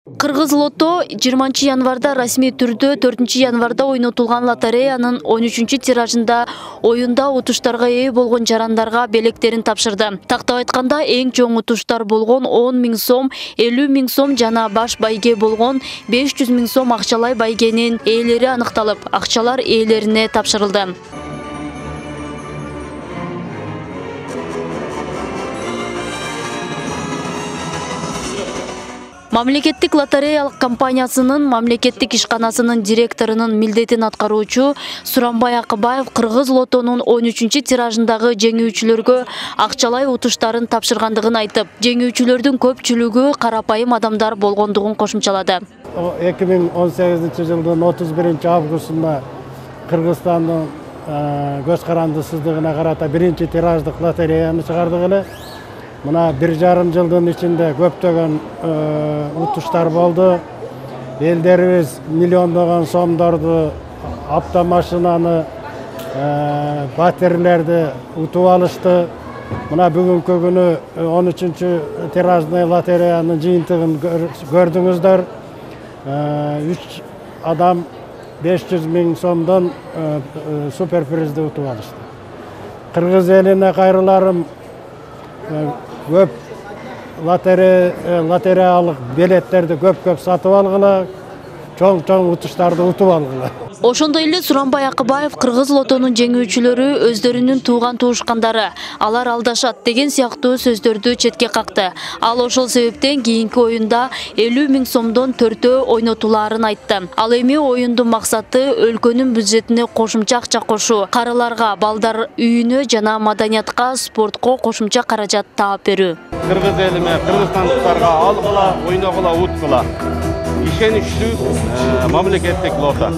Кыргыз лото 20 январда расмий түрдө, 4 январда ойнотулган лотереянын 13 тиражында оюнда утуштарга ээ болгон жарандарга белектерин тапшырды. Тактап айтканда эң чоң утуштар болгон 10 000 сом, 50 000 сом жана баш байге болгон 500 000 сом акчалай байгенин ээлери аныкталып, акчалар ээлерине тапшырылды. Мамлекеттик лотереялык компаниясынын мамлекеттик ишканасынын директорунун милдетин аткаруучу Сурамбай Акыбаев Кыргыз лотонун 13 тиражындагы жеңүүчүлөргө акчалай утуштарын тапшыргандыгын айтып, жеңүүчүлөрдүн көпчүлүгү карапайым адамдар болгондугун кошумчалады. 2018 жылдын 31 августунда Кыргызстандын көз карандысыздыгына карата биринчи тираждык лотереяны чыгардык эле. Мына 1,5 жылдын ичинде көптөгөн утуштар болду. Элдерибиз миллиондогон сомдорду, автомашинаны, батирелерди утуп алышты. Мына бүгүнкү күнү 13 тиражный лотереянын жыйынтыгын көрдүңүздөр. 3 адам 500 000 сомдон суперпризди утуп алышты. Кыргыз элине кайрыларым, көп лотереялык билеттерди көп сатып алгыла, чоң утуштарды утуп алгыла. Ошондой эле Сурамбай Акыбаев Кыргыз лотонун жеңүүчүлөрү өздөрүнүн тууган туушкандары, алар алдашат деген сыяктуу сөздөрдү четке какты. Ал ошол себептен кийинки оюнда 50 000 сомдон төртөө ойнотулаарын айтты. Ал эми оюндун максаты өлкөнүн бюджетине кошумча акча кошуу, карыларга, балдар үйүнө жана маданиятка, спортко кошумча каражат таап берүү. Кыргыз элине, кыргызстандыктарга алгыла, ойногула, уткула. Ишеничтүү мамлекеттик лото.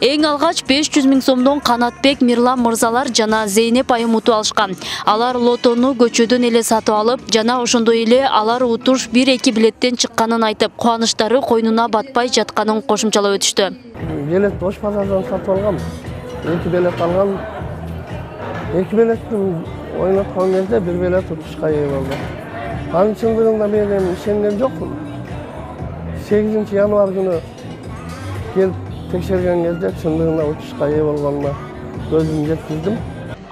Эң алгач 500 000 сомдон Канатбек, Мирлан мырзалар жана Зейнеп айым утуп алышкан. Алар лотону көчөдөн эле сатып алып, жана ошондой эле алар утуш 1-2 билеттен чыкканын айтып, кубанычтары койнуна батпай жатканын кошумчалап өтүштү. Билет бош базардан сатып алгам. 2 билет алгам. 2 билеттин ойноткон кезде 1 билет утушка ээ болду. Анын чындыгында мен ишенгем жокмун. 8 январ күнү келип текшерген кезде чындыгында утушка ээ болгонуна көзүм жеткиздим.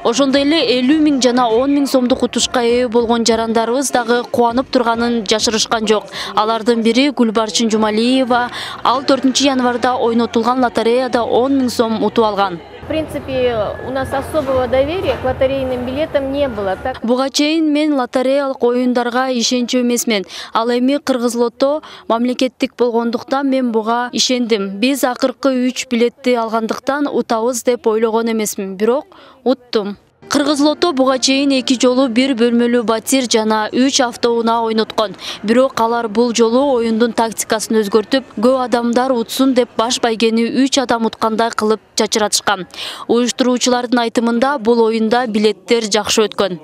Ошондой эле 50 000 жана 10 000 сомдук утушка ээ болгон жарандарыбыз дагы кубанып турганын жашырышкан жок. Алардын бири Гүлбарчын Жумалиева, ал 4 январда ойнотулган лотереяда 10 000 сом утуп алган. В принципе, у нас особого доверия к лотерейным билетам не было. Буга чейин мен лотереялык оюндарга ишенчү эмесмин. Ал эми Кыргыз лото мамлекеттик болгондуктан мен буга ишендим. Биз акыркы 3 билетти алгандыктан утабыз деп ойлогон эмесмин, бирок уттум. Кыргыз лото буга чейин 2 жолу 1 бөлмөлүү батир жана 3 автоунаа ойноткон. Бирок алар бул жолу оюндун тактикасын өзгөртүп, көп адамдар утсун деп баш байгени 3 адам уткандай кылып чачыратышкан. Уюштуруучулардын айтымында бул оюнда билеттер жакшы өткөн.